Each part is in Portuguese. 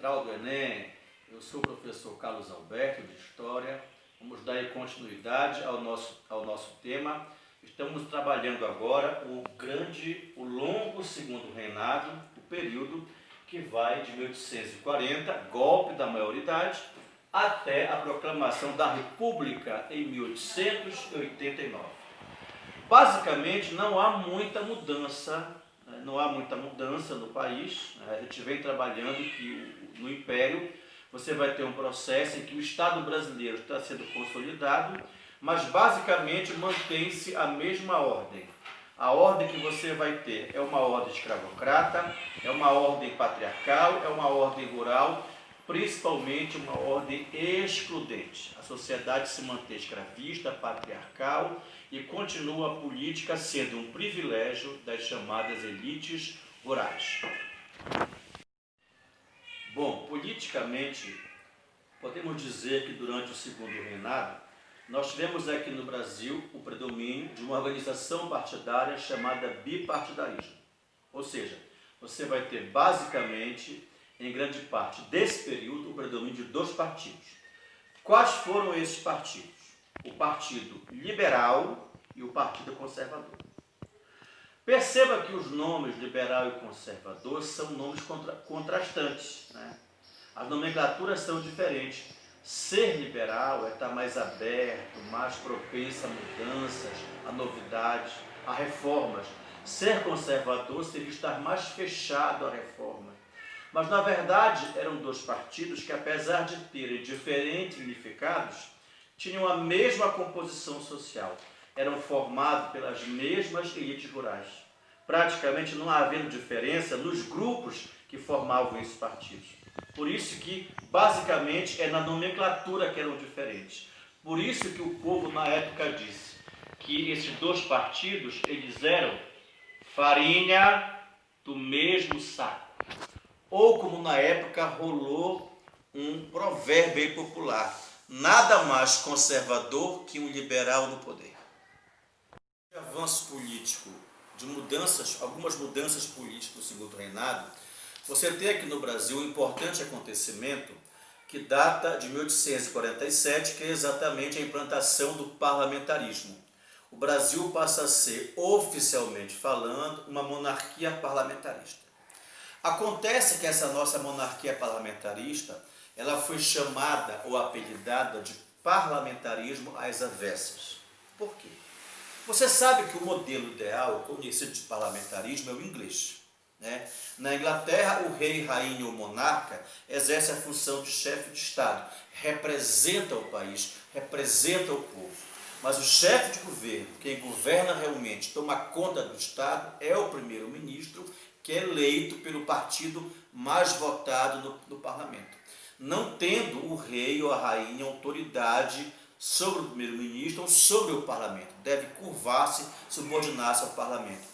Central do Enem. Eu sou o professor Carlos Alberto, de História. Vamos dar aí continuidade ao nosso tema. Estamos trabalhando agora o longo segundo reinado, o período que vai de 1840, golpe da maioridade, até a proclamação da República em 1889. Basicamente, não há muita mudança no país. A gente vem trabalhando que no Império você vai ter um processo em que o Estado brasileiro está sendo consolidado, mas basicamente mantém-se a mesma ordem. A ordem que você vai ter é uma ordem escravocrata, é uma ordem patriarcal, é uma ordem rural, principalmente uma ordem excludente. A sociedade se mantém escravista, patriarcal e continua a política sendo um privilégio das chamadas elites rurais. Bom, politicamente, podemos dizer que durante o segundo reinado, nós tivemos aqui no Brasil o predomínio de uma organização partidária chamada bipartidarismo. Ou seja, você vai ter basicamente, em grande parte desse período, o predomínio de dois partidos. Quais foram esses partidos? O Partido Liberal e o Partido Conservador. Perceba que os nomes liberal e conservador são nomes contrastantes, né? As nomenclaturas são diferentes. Ser liberal é estar mais aberto, mais propenso a mudanças, a novidades, a reformas. Ser conservador seria estar mais fechado a reformas. Mas, na verdade, eram dois partidos que, apesar de terem diferentes significados, tinham a mesma composição social. Eram formados pelas mesmas elites rurais. Praticamente não havendo diferença nos grupos que formavam esses partidos. Por isso que, basicamente, é na nomenclatura que eram diferentes. Por isso que o povo, na época, disse que esses dois partidos, eles eram farinha do mesmo saco. Ou, como na época rolou um provérbio popular, nada mais conservador que um liberal no poder. O avanço político de algumas mudanças políticas do segundo reinado, você tem aqui no Brasil um importante acontecimento que data de 1847, que é exatamente a implantação do parlamentarismo. O Brasil passa a ser, oficialmente falando, uma monarquia parlamentarista. Acontece que essa nossa monarquia parlamentarista, ela foi chamada ou apelidada de parlamentarismo às avessas. Por quê? Você sabe que o modelo ideal, conhecido de parlamentarismo, é o inglês, né? Na Inglaterra, o rei, rainha ou monarca exerce a função de chefe de Estado, representa o país, representa o povo. Mas o chefe de governo, quem governa realmente, toma conta do Estado, é o primeiro-ministro, que é eleito pelo partido mais votado no parlamento. Não tendo o rei ou a rainha autoridade sobre o primeiro-ministro ou sobre o parlamento. Deve curvar-se, subordinar-se ao parlamento.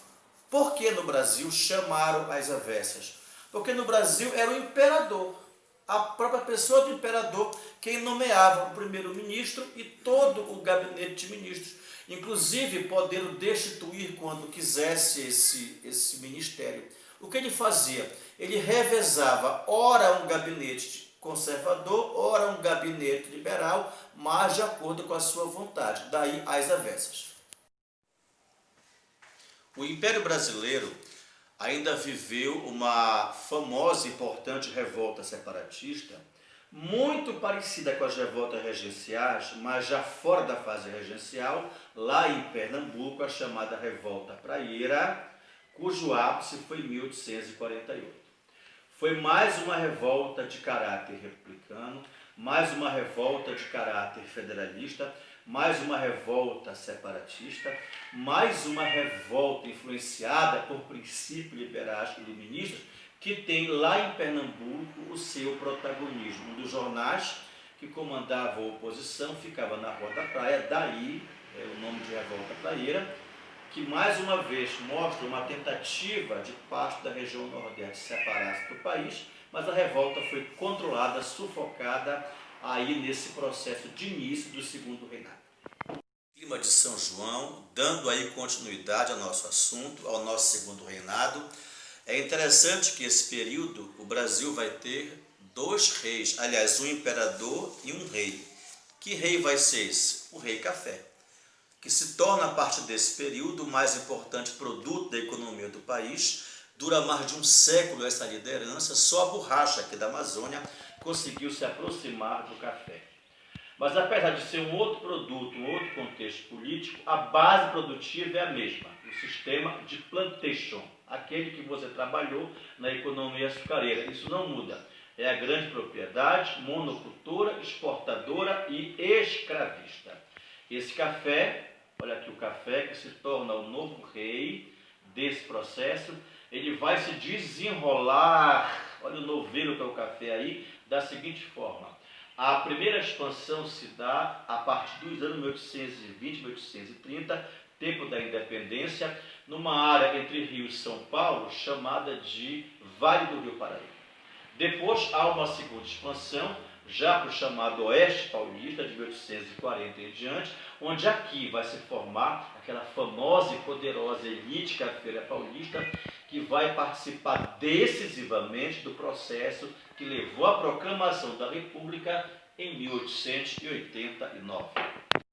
Por que no Brasil chamaram às avessas? Porque no Brasil era o imperador, a própria pessoa do imperador, quem nomeava o primeiro-ministro e todo o gabinete de ministros, inclusive podendo destituir quando quisesse esse ministério. O que ele fazia? Ele revezava, ora um gabinete conservador, ora um gabinete liberal, mas de acordo com a sua vontade, daí as avessas. O Império Brasileiro ainda viveu uma famosa e importante revolta separatista, muito parecida com as revoltas regenciais, mas já fora da fase regencial, lá em Pernambuco, a chamada Revolta Praieira, cujo ápice foi em 1848. Foi mais uma revolta de caráter republicano, mais uma revolta de caráter federalista, mais uma revolta separatista, mais uma revolta influenciada por princípios liberais e iluministas, que tem lá em Pernambuco o seu protagonismo. Um dos jornais que comandava a oposição ficava na Rua da Praia, daí o nome de Revolta Praieira, que mais uma vez mostra uma tentativa de parte da região nordeste separar-se do país, mas a revolta foi controlada, sufocada aí nesse processo de início do segundo reinado. Clima de São João, dando aí continuidade ao nosso assunto, ao nosso segundo reinado. É interessante que esse período o Brasil vai ter 2 reis, aliás, um imperador e um rei. Que rei vai ser esse? O rei café, que se torna, a partir desse período, o mais importante produto da economia do país. Dura mais de um século essa liderança, só a borracha aqui da Amazônia conseguiu se aproximar do café. Mas apesar de ser um outro produto, um outro contexto político, a base produtiva é a mesma, o sistema de plantation, aquele que você trabalhou na economia açucareira. Isso não muda. É a grande propriedade, monocultora, exportadora e escravista. Esse café, olha aqui o café que se torna o novo rei desse processo, ele vai se desenrolar, olha o novelo que é o café aí, da seguinte forma. A primeira expansão se dá a partir dos anos 1820, 1830, tempo da independência, numa área entre Rio e São Paulo, chamada de Vale do Rio Paraíba. Depois há uma segunda expansão, já para o chamado Oeste Paulista, de 1840 em diante, onde aqui vai se formar aquela famosa e poderosa elite cafeira paulista, que vai participar decisivamente do processo que levou à proclamação da República em 1889.